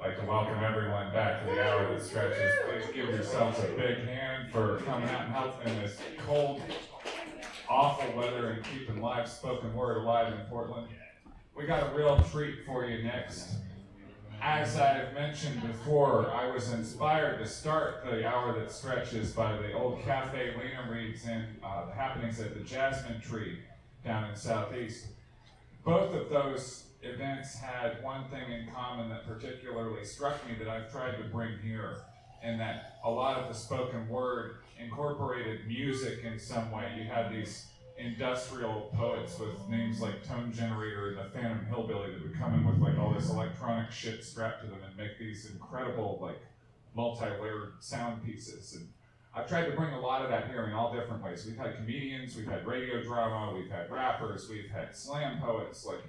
I'd like to welcome everyone back to the Hour That Stretches. Please give yourselves a big hand for coming out and helping in this cold, awful weather and keeping live spoken word alive in Portland. We got a real treat for you next. As I've mentioned before, I was inspired to start the Hour That Stretches by the old Cafe Lena Reeds and the happenings at the Jasmine Tree down in Southeast. Both of those events had one thing in common that particularly struck me that I've tried to bring here, and that a lot of the spoken word incorporated music in some way. You had these industrial poets with names like Tone Generator and the Phantom Hillbilly that would come in with like all this electronic shit strapped to them and make these incredible like multi-layered sound pieces. And I've tried to bring a lot of that here in all different ways. We've had comedians, we've had radio drama, we've had rappers, we've had slam poets, like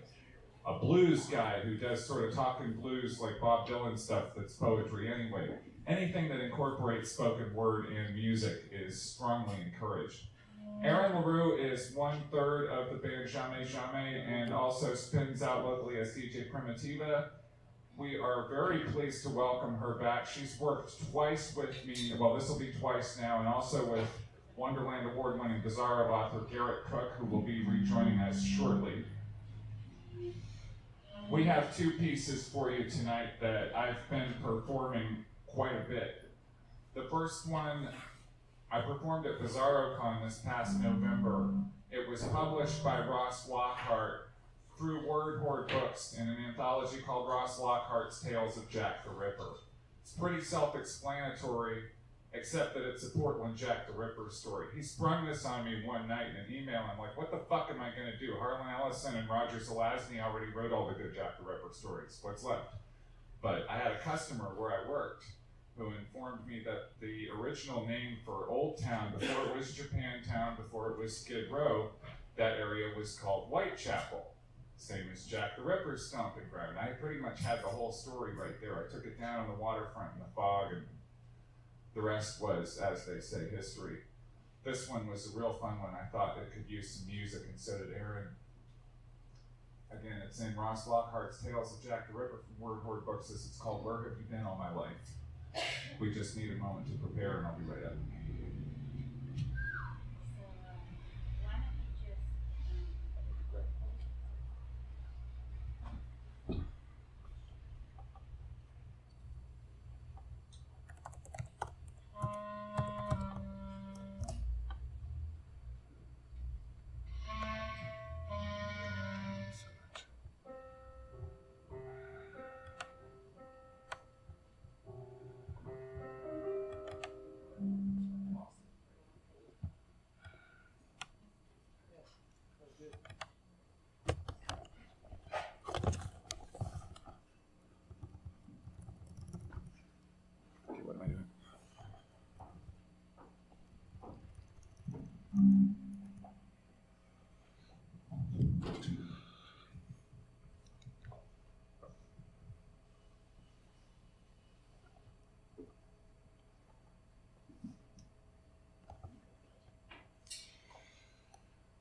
a blues guy who does sort of talking blues like Bob Dylan stuff that's poetry anyway. Anything that incorporates spoken word and music is strongly encouraged. Aaron LaRue is 1/3 of the band Jamais Jamais and also spins out locally as DJ Primitiva. We are very pleased to welcome her back. She's worked twice with me, well this will be twice now, and also with Wonderland Award-winning Bizarro author Garrett Cook, who will be rejoining us shortly. We have two pieces for you tonight that I've been performing quite a bit. The first one, I performed at BizarroCon this past November. It was published by Ross Lockhart through Word Horde Books in an anthology called Ross Lockhart's Tales of Jack the Ripper. It's pretty self-explanatory, except that it's a Portland Jack the Ripper story. He sprung this on me one night in an email. I'm like, what the fuck am I going to do? Harlan Ellison and Roger Zelazny already wrote all the good Jack the Ripper stories. What's left? But I had a customer where I worked who informed me that the original name for Old Town, before it was Japantown, before it was Skid Row, that area was called Whitechapel. Same as Jack the Ripper's stomping ground. I pretty much had the whole story right there. I took it down on the waterfront in the fog, and the rest was, as they say, history. This one was a real fun one. I thought it could use some music, and so did Aaron. Again, it's in Ross Lockhart's Tales of Jack the Ripper from Word Horde Books. It's called Where Have You Been All My Life? We just need a moment to prepare, and I'll be right up.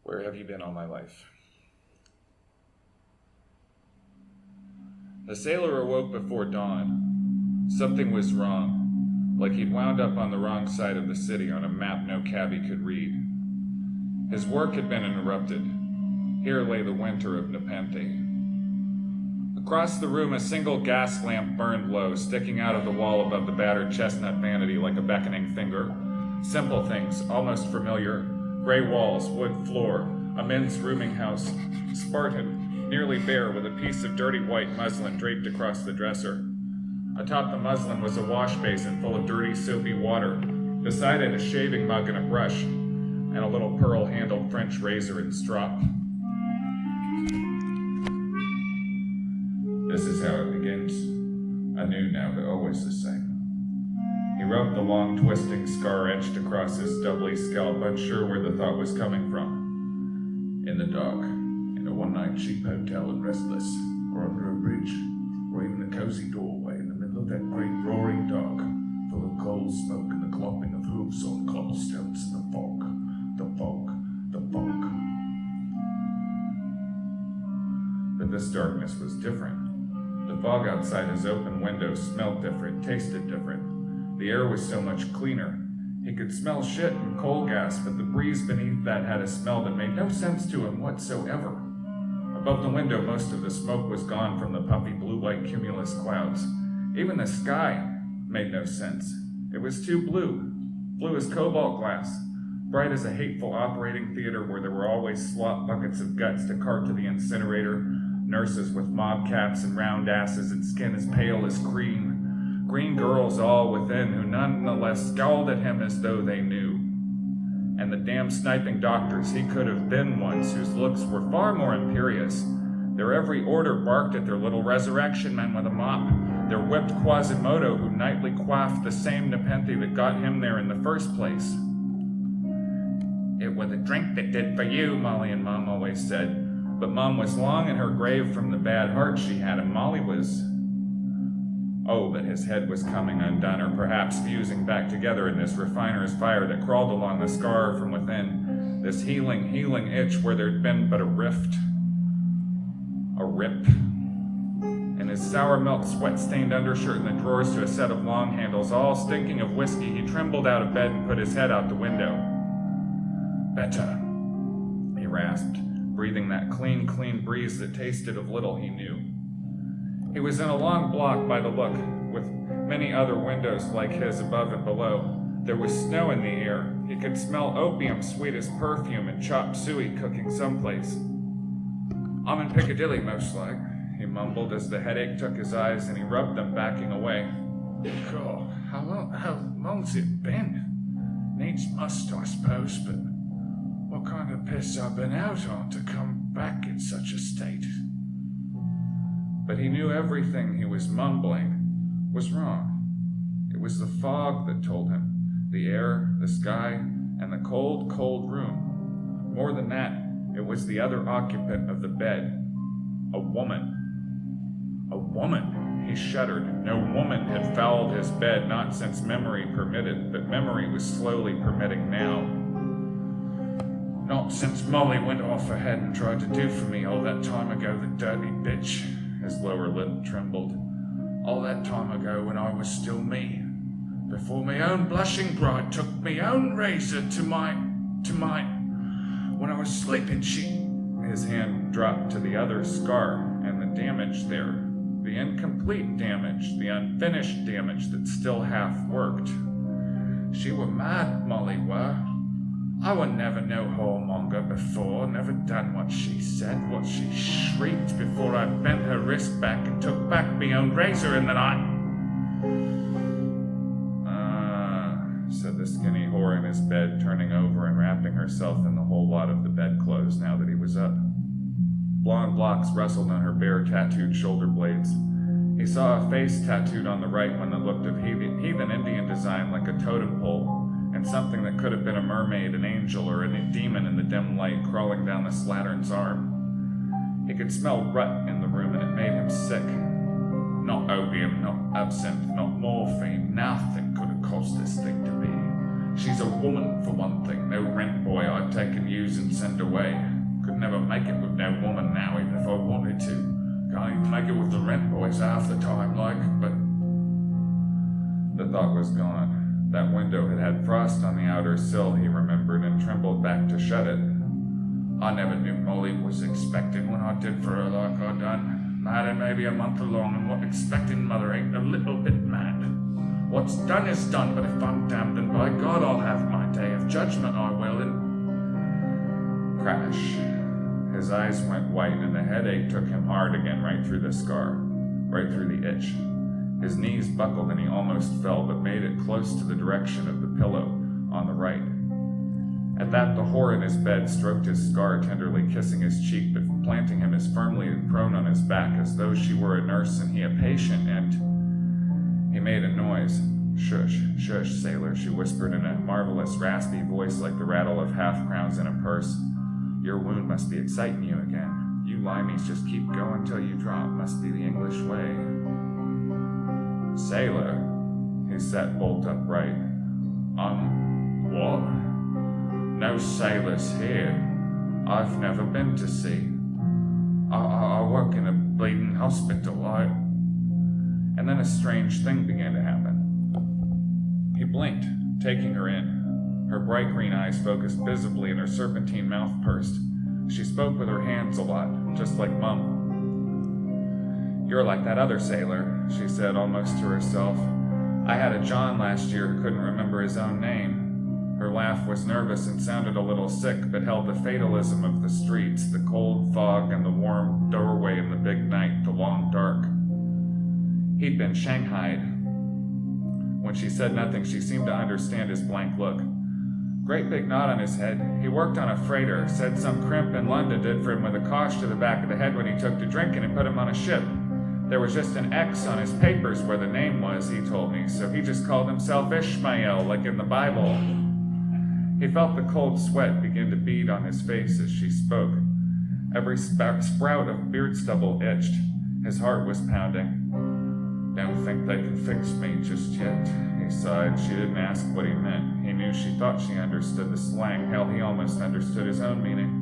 Where have you been all my life? The sailor awoke before dawn. Something was wrong, like he'd wound up on the wrong side of the city on a map no cabbie could read. His work had been interrupted. Here lay the winter of Nepenthe. Across the room, a single gas lamp burned low, sticking out of the wall above the battered chestnut vanity like a beckoning finger. Simple things, almost familiar. Gray walls, wood floor, a men's rooming house, Spartan, nearly bare with a piece of dirty white muslin draped across the dresser. Atop the muslin was a wash basin full of dirty, soapy water. Beside it, a shaving mug and a brush, and a little pearl-handled French razor and strop. This is how it begins, anew now, but always the same. He rubbed the long, twisting scar etched across his stubbly scalp, unsure where the thought was coming from. In the dark, in a one-night cheap hotel in Restless, or under a bridge, or even a cozy doorway in the middle of that great roaring dark, full of coal smoke and the clopping of hooves on cobblestones and the fog, the fog, the fog. But this darkness was different. The fog outside his open window smelled different, tasted different. The air was so much cleaner. He could smell shit and coal gas, but the breeze beneath that had a smell that made no sense to him whatsoever. Above the window, most of the smoke was gone from the puffy blue-white cumulus clouds. Even the sky made no sense. It was too blue as cobalt glass, bright as a hateful operating theater where there were always slop buckets of guts to cart to the incinerator, nurses with mob caps and round asses and skin as pale as cream, green girls all within who nonetheless scowled at him as though they knew. And the damn sniping doctors he could have been once, whose looks were far more imperious. Their every order barked at their little resurrection men with a mop, their whipped Quasimodo who nightly quaffed the same Nepenthe that got him there in the first place. It was the drink that did for you, Molly and Mom always said, but Mom was long in her grave from the bad heart she had, and Molly was... Oh, but his head was coming undone, or perhaps fusing back together in this refiner's fire that crawled along the scar from within, this healing itch where there'd been but a rift. A rip. In his sour milk, sweat-stained undershirt and the drawers to a set of long handles, all stinking of whiskey, he trembled out of bed and put his head out the window. Better, he rasped, breathing that clean breeze that tasted of little he knew. He was in a long block by the look, with many other windows like his above and below. There was snow in the air. He could smell opium sweet as perfume and chopped suey cooking someplace. I'm in Piccadilly, most like, he mumbled as the headache took his eyes and he rubbed them, backing away. God, how long's it been? Needs must, I suppose, but what kind of piss I've been out on to come back in such a state? But he knew everything he was mumbling was wrong. It was the fog that told him, the air, the sky, and the cold room. More than that, it was the other occupant of the bed. A woman. A woman. He shuddered. No woman had fouled his bed, not since memory permitted, but memory was slowly permitting now. Not since Molly went off ahead and tried to do for me all that time ago, the dirty bitch. His lower lip trembled. All that time ago when I was still me. Before my own blushing bride took my own razor to my... When I was sleeping, His hand dropped to the other scar, and the damage there. The incomplete damage, the unfinished damage that still half worked. She were mad, Molly were. I were never no whoremonger before, never done what she said, what she shrieked before I bent her wrist back and took back me own razor in the night. Said the skinny whore in his bed, turning over and wrapping herself in the whole lot of the bedclothes now that he was up. Blonde locks rustled on her bare tattooed shoulder blades. He saw a face tattooed on the right one that looked of heathen Indian design like a totem pole, and something that could have been a mermaid, an angel, or a demon in the dim light crawling down the slattern's arm. He could smell rut in the room, and it made him sick. Not opium, not absinthe, not morphine, nothing could have caused this thing to be. She's a woman, for one thing, no rent boy I'd take and use and send away. Could never make it with no woman now, even if I wanted to. Can't even make it with the rent boys half the time, like, but... The thought was gone. That window had frost on the outer sill, he remembered, and trembled back to shut it. I never knew Molly was expecting when I did for her like I done. Mad and maybe a month along, and what expecting mother ain't a little bit mad. What's done is done, but if I'm damned, then by God I'll have my day of judgment, I will, and... Crash. His eyes went white, and the headache took him hard again, right through the scar, right through the itch. His knees buckled and he almost fell, but made it close to the direction of the pillow on the right. At that, the whore in his bed stroked his scar, tenderly kissing his cheek, but planting him as firmly prone on his back as though she were a nurse and he a patient, and he made a noise. Shush, shush, sailor, she whispered in a marvelous, raspy voice like the rattle of half-crowns in a purse. Your wound must be exciting you again. You limeys just keep going till you drop, must be the English way. Sailor, he sat bolt upright. What? No sailors here. I've never been to sea. I work in a bleeding hospital. And then a strange thing began to happen. He blinked, taking her in. Her bright green eyes focused visibly and her serpentine mouth pursed. She spoke with her hands a lot, just like Mum. "You're like that other sailor," she said almost to herself. "I had a John last year who couldn't remember his own name." Her laugh was nervous and sounded a little sick, but held the fatalism of the streets, the cold fog and the warm doorway in the big night, the long dark. He'd been shanghaied. When she said nothing, she seemed to understand his blank look. Great big knot on his head. He worked on a freighter, said some crimp in London did for him with a cosh to the back of the head when he took to drinking and put him on a ship. There was just an X on his papers where the name was, he told me, so he just called himself Ishmael, like in the Bible. He felt the cold sweat begin to bead on his face as she spoke. Every sprout of beard stubble itched. His heart was pounding. "Don't think they can fix me just yet," he sighed. She didn't ask what he meant. He knew she thought she understood the slang. Hell, he almost understood his own meaning.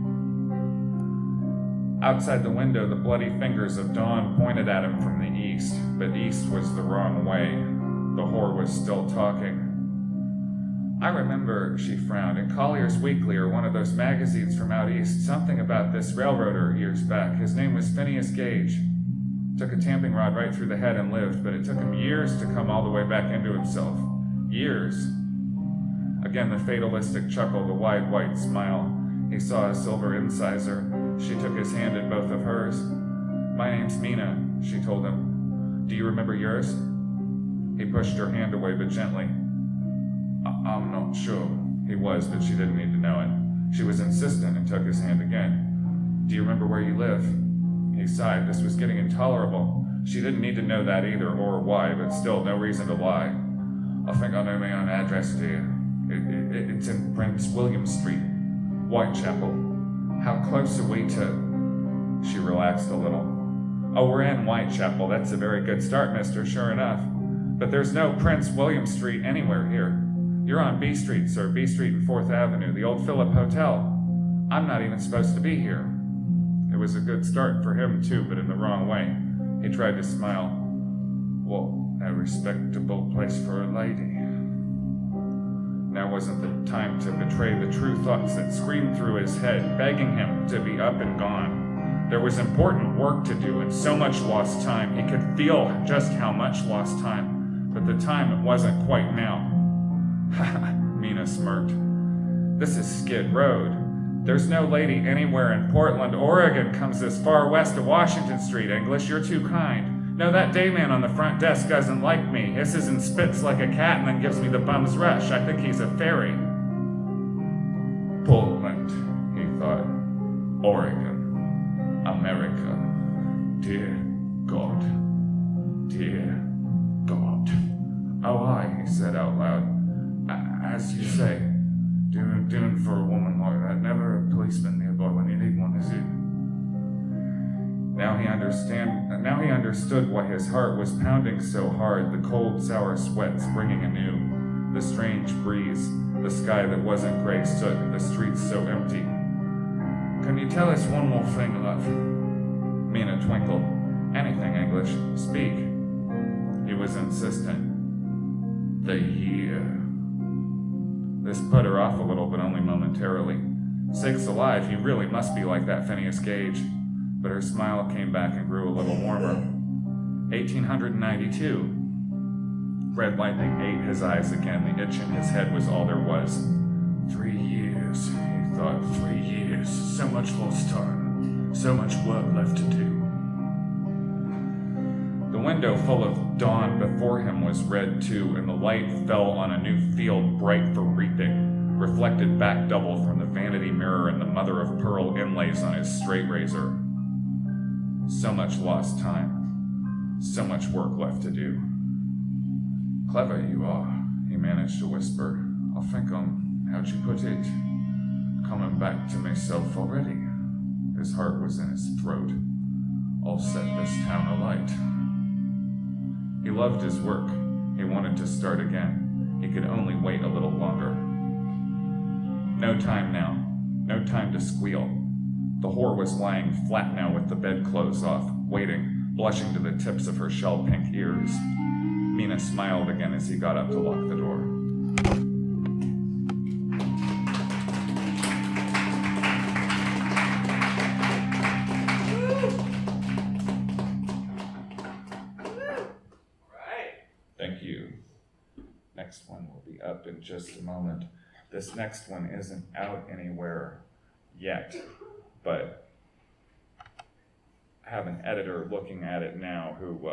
Outside the window, the bloody fingers of dawn pointed at him from the east, but east was the wrong way. The whore was still talking. "I remember," she frowned, "in Collier's Weekly or one of those magazines from out east, something about this railroader years back. His name was Phineas Gage. Took a tamping rod right through the head and lived, but it took him years to come all the way back into himself. Years." Again, the fatalistic chuckle, the wide white smile. He saw a silver incisor. She took his hand in both of hers. "My name's Mina," she told him. "Do you remember yours?" He pushed her hand away, but gently. I'm not sure." He was, but she didn't need to know it. She was insistent and took his hand again. "Do you remember where you live?" He sighed. This was getting intolerable. She didn't need to know that either, or why, but still, no reason to lie. "I think I know my own address, dear. It's in Prince William Street, Whitechapel. How close are we to—" She relaxed a little. "Oh, we're in Whitechapel. That's a very good start, mister, sure enough. But there's no Prince William Street anywhere here. You're on B Street, sir, B Street and 4th Avenue, the old Philip Hotel. I'm not even supposed to be here." It was a good start for him, too, but in the wrong way. He tried to smile. "What a respectable place for a lady." Now wasn't the time to betray the true thoughts that screamed through his head, begging him to be up and gone. There was important work to do and so much lost time. He could feel just how much lost time, but the time it wasn't quite now. "Ha," Mina smirked. "This is Skid Road. There's no lady anywhere in Portland, Oregon comes this far west of Washington Street, English. You're too kind. No, that day man on the front desk doesn't like me, hisses and spits like a cat and then gives me the bum's rush. I think he's a fairy." Portland, he thought. Oregon. America. Dear God. Dear God. "Oh, aye," he said out loud. "As you say, doing for a woman like that. Never a policeman nearby when you need one, is it?" Now he understood why his heart was pounding so hard, the cold, sour sweat springing anew, the strange breeze, the sky that wasn't gray soot, the streets so empty. "Can you tell us one more thing, love?" Mina twinkled. "Anything, English. Speak." He was insistent. "The year." This put her off a little, but only momentarily. Sakes alive, he really must be like that Phineas Gage. But her smile came back and grew a little warmer. 1892. Red lightning ate his eyes again. The itch in his head was all there was. 3 years, he thought. 3 years. So much lost time. So much work left to do. The window full of dawn before him was red too, and the light fell on a new field bright for reaping, reflected back double from the vanity mirror and the mother-of-pearl inlays on his straight razor. So much lost time. So much work left to do. "Clever you are," he managed to whisper. "I think how'd you put it? Coming back to myself already." His heart was in his throat. "I'll set this town alight." He loved his work. He wanted to start again. He could only wait a little longer. No time now. No time to squeal. The whore was lying flat now with the bedclothes off, waiting, blushing to the tips of her shell-pink ears. Mina smiled again as he got up to lock the door. Thank you. Next one will be up in just a moment. This next one isn't out anywhere yet, but I have an editor looking at it now who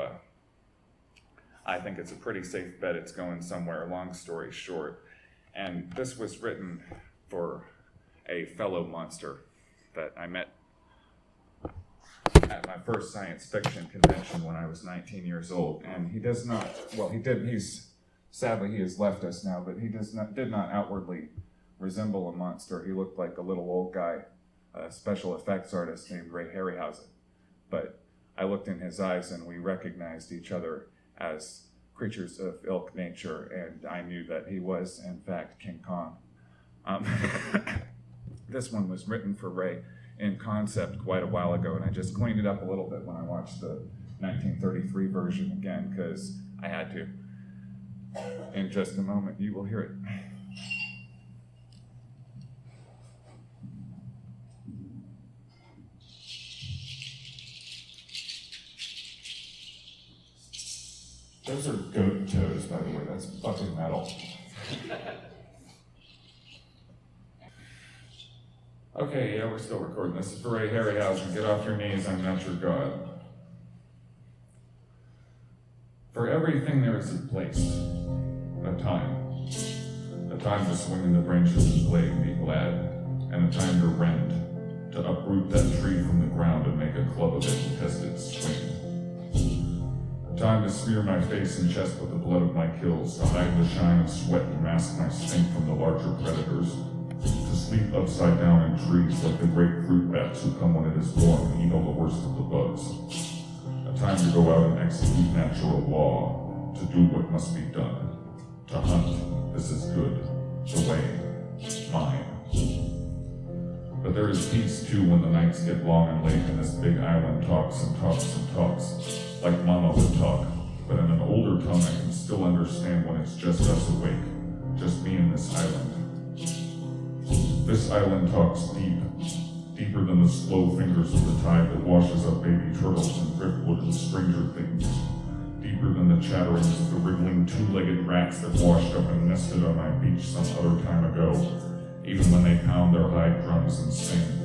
I think it's a pretty safe bet it's going somewhere, long story short. And this was written for a fellow monster that I met at my first science fiction convention when I was 19 years old. And he does not, well, sadly he has left us now, but he did not outwardly resemble a monster. He looked like a little old guy, a special effects artist named Ray Harryhausen. But I looked in his eyes and we recognized each other as creatures of ilk nature, and I knew that he was, in fact, King Kong. This one was written for Ray in concept quite a while ago, and I just cleaned it up a little bit when I watched the 1933 version again, because I had to. In just a moment, you will hear it. Those are goat toes, by the way. That's fucking metal. Okay, yeah, we're still recording. This is for Ray Harryhausen. Get off your knees, I'm not your god. For everything there is a place, a time. A time to swing in the branches and play and be glad, and a time to rend, to uproot that tree from the ground and make a club of it and test its swing. Time to smear my face and chest with the blood of my kills, to hide the shine of sweat and mask my stink from the larger predators, to sleep upside down in trees like the great fruit bats who come when it is warm and eat all the worst of the bugs. A time to go out and execute natural law, to do what must be done, to hunt, this is good, the way, mine. But there is peace too when the nights get long and late and this big island talks and talks and talks. Like Mama would talk, but in an older tongue I can still understand when it's just us awake, just me and this island. This island talks deep, deeper than the slow fingers of the tide that washes up baby turtles and driftwood and stranger things, deeper than the chatterings of the wriggling two-legged rats that washed up and nested on my beach some other time ago, even when they pound their hide drums and sing.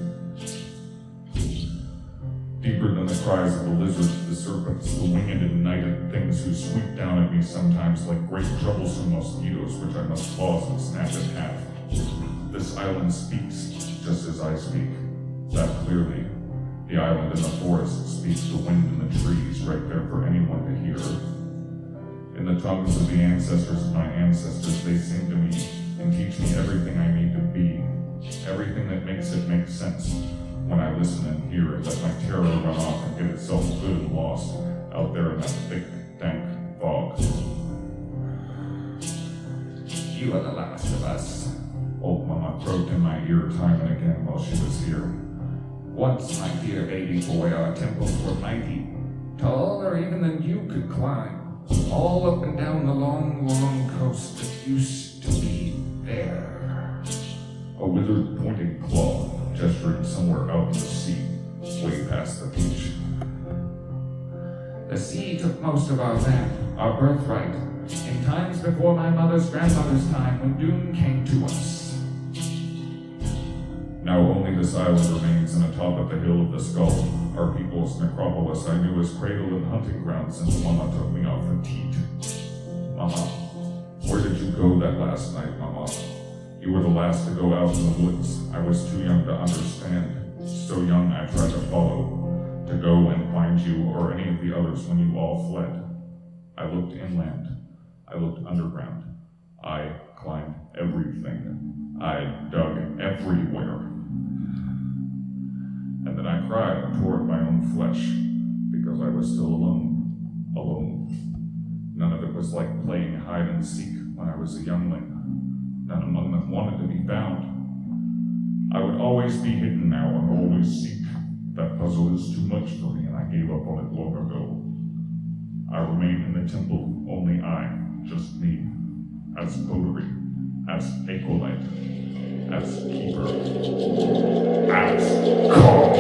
Deeper than the cries of the lizards, the serpents, the winged and nighted things who sweep down at me sometimes like great troublesome mosquitoes which I must pause and snap in half. This island speaks, just as I speak, that clearly. The island and the forest speaks the wind and the trees right there for anyone to hear. In the tongues of the ancestors of my ancestors, they sing to me and teach me everything I need to be, everything that makes it make sense. When I listen and hear it, let my terror run off and get itself good and lost out there in that thick, dank fog. You are the last of us. Old Mama croaked in my ear time and again while she was here. Once, my dear baby boy, our temples were mighty, taller even than you could climb, all up and down the long, long coast that used to be there. A withered pointing claw gesturing somewhere out in the sea, way past the beach. The sea took most of our land, our birthright, in times before my mother's grandmother's time when doom came to us. Now only this island remains, and atop of the hill of the skull, our people's necropolis I knew as cradle and hunting ground since Mama took me off the teat. Mama, where did you go that last night, Mama? You were the last to go out in the woods. I was too young to understand. So young I tried to follow, to go and find you or any of the others when you all fled. I looked inland. I looked underground. I climbed everything. I dug everywhere. And then I cried and tore at my own flesh because I was still alone. Alone. None of it was like playing hide and seek when I was a youngling. None among them wanted to be found. I would always be hidden now and always seek. That puzzle is too much for me and I gave up on it long ago. I remain in the temple, only I, just me, as votary, as acolyte, as keeper, as calm.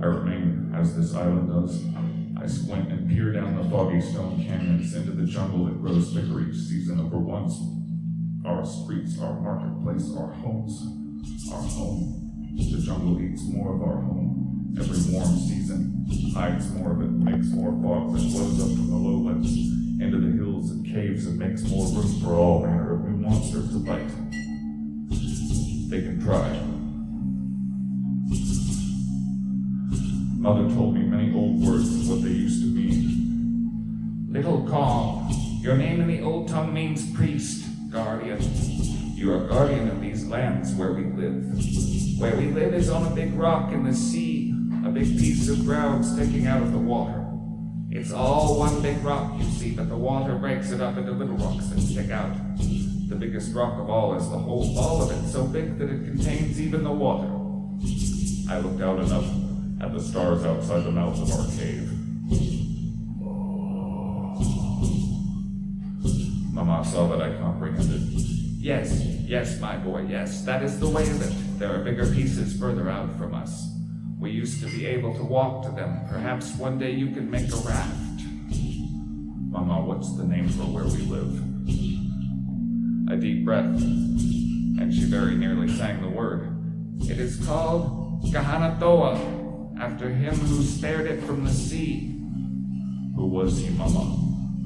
I remain as this island does. I squint and peer down the foggy stone canyons into the jungle that grows thicker each season over once our streets, our marketplace, our homes, our home. The jungle eats more of our home. Every warm season hides more of it, makes more fog that flows up from the lowlands into the hills and caves and makes more room for all manner of new monsters to bite. They can try. Mother told me many old words of what they used to mean. Little Kong, your name in the old tongue means priest, guardian. You are guardian of these lands where we live. Where we live is on a big rock in the sea, a big piece of ground sticking out of the water. It's all one big rock, you see, but the water breaks it up into little rocks that stick out. The biggest rock of all is the whole ball of it, so big that it contains even the water. I looked out enough at the stars outside the mouth of our cave. Mama saw that I comprehended. Yes, my boy, yes, that is the way of it. There are bigger pieces further out from us. We used to be able to walk to them. Perhaps one day you can make a raft. Mama, what's the name for where we live? A deep breath, and she very nearly sang the word. It is called Gahanatoa, after him who spared it from the sea. Who was he, Mama?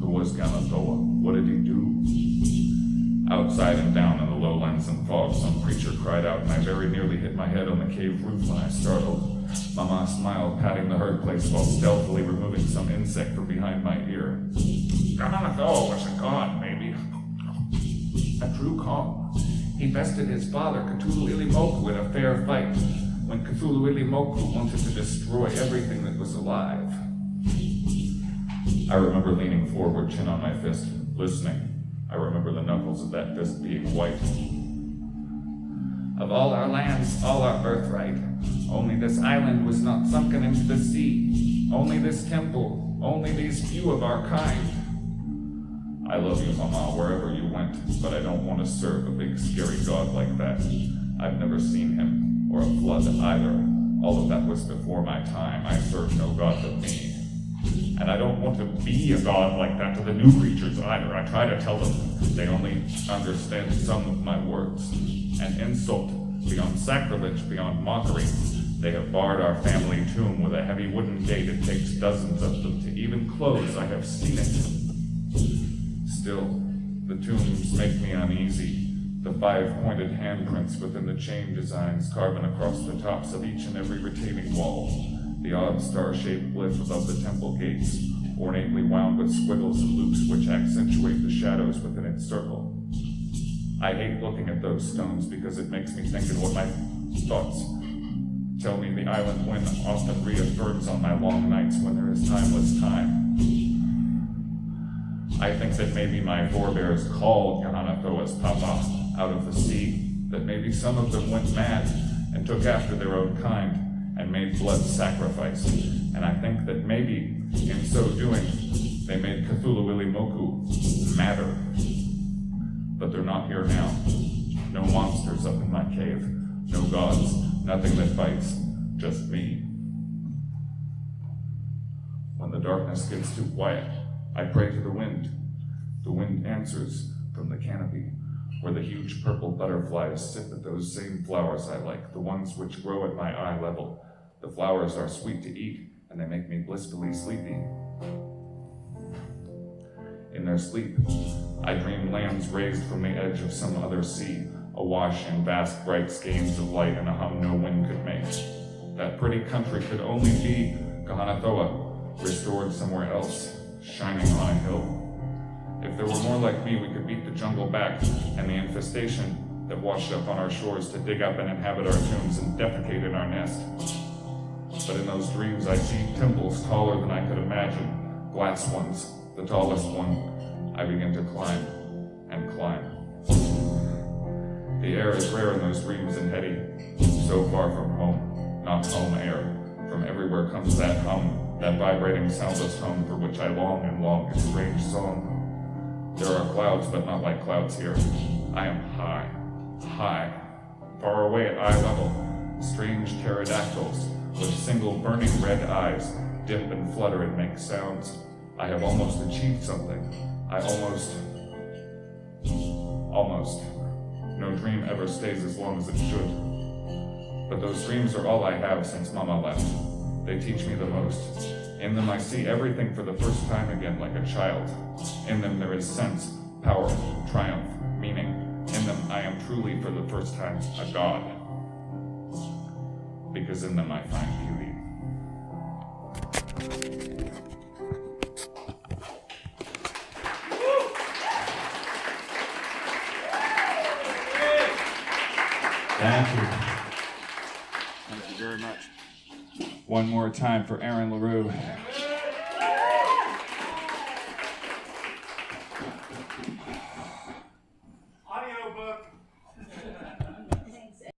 Who was Gahanatoa? What did he do? Outside and down in the lowlands and fog, some creature cried out, and I very nearly hit my head on the cave roof when I startled. Mama smiled, patting the hurt place while stealthily removing some insect from behind my ear. Gahanatoa was a god, maybe. A true Kong. He bested his father, Cthulhu Ilimoku, in a fair fight, when Cthulhu Ilimoku wanted to destroy everything that was alive. I remember leaning forward, chin on my fist, listening. I remember the knuckles of that fist being white. Of all our lands, all our birthright, only this island was not sunken into the sea. Only this temple, only these few of our kind. I love you, Mama, wherever you went, but I don't want to serve a big scary god like that. I've never seen him, or a flood either. All of that was before my time. I serve no god but me. And I don't want to be a god like that to the new creatures either. I try to tell them. They only understand some of my words. An insult, beyond sacrilege, beyond mockery. They have barred our family tomb with a heavy wooden gate. It takes dozens of them to even close. I have seen it. Still, the tombs make me uneasy. The 5 pointed handprints within the chain designs carven across the tops of each and every retaining wall. The odd star-shaped glyph above the temple gates, ornately wound with squiggles and loops which accentuate the shadows within its circle. I hate looking at those stones because it makes me think of what my thoughts tell me the island wind often reaffirms on my long nights when there is timeless time. I think that maybe my forebears called Gahanatoa's papa out of the sea, that maybe some of them went mad and took after their own kind and made blood sacrifice. And I think that maybe, in so doing, they made Cthulhu Ilimoku madder. But they're not here now. No monsters up in my cave. No gods. Nothing that bites. Just me. When the darkness gets too quiet, I pray to the wind. The wind answers from the canopy, where the huge purple butterflies sip at those same flowers I like, the ones which grow at my eye level. The flowers are sweet to eat, and they make me blissfully sleepy. In their sleep, I dream lambs raised from the edge of some other sea, awash in vast bright skeins of light and a hum no wind could make. That pretty country could only be Gahanatoa, restored somewhere else, shining on a hill. If there were more like me, we could beat the jungle back and the infestation that washed up on our shores to dig up and inhabit our tombs and defecate in our nest. But in those dreams I see temples taller than I could imagine, glass ones, the tallest one. I begin to climb and climb. The air is rare in those dreams and heady, so far from home, not home air, From everywhere comes that hum, that vibrating soundless hum for which I long and long, a strange song. There are clouds, but not like clouds here. I am high, high, far away at eye level. Strange pterodactyls with single burning red eyes dip and flutter and make sounds. I have almost achieved something. I almost. No dream ever stays as long as it should. But those dreams are all I have since Mama left. They teach me the most. In them I see everything for the first time again like a child. In them there is sense, power, triumph, meaning. In them I am truly for the first time a god. Because in them I find beauty. Thank you. Thank you very much. One more time for Aaron LaRue. Audiobook.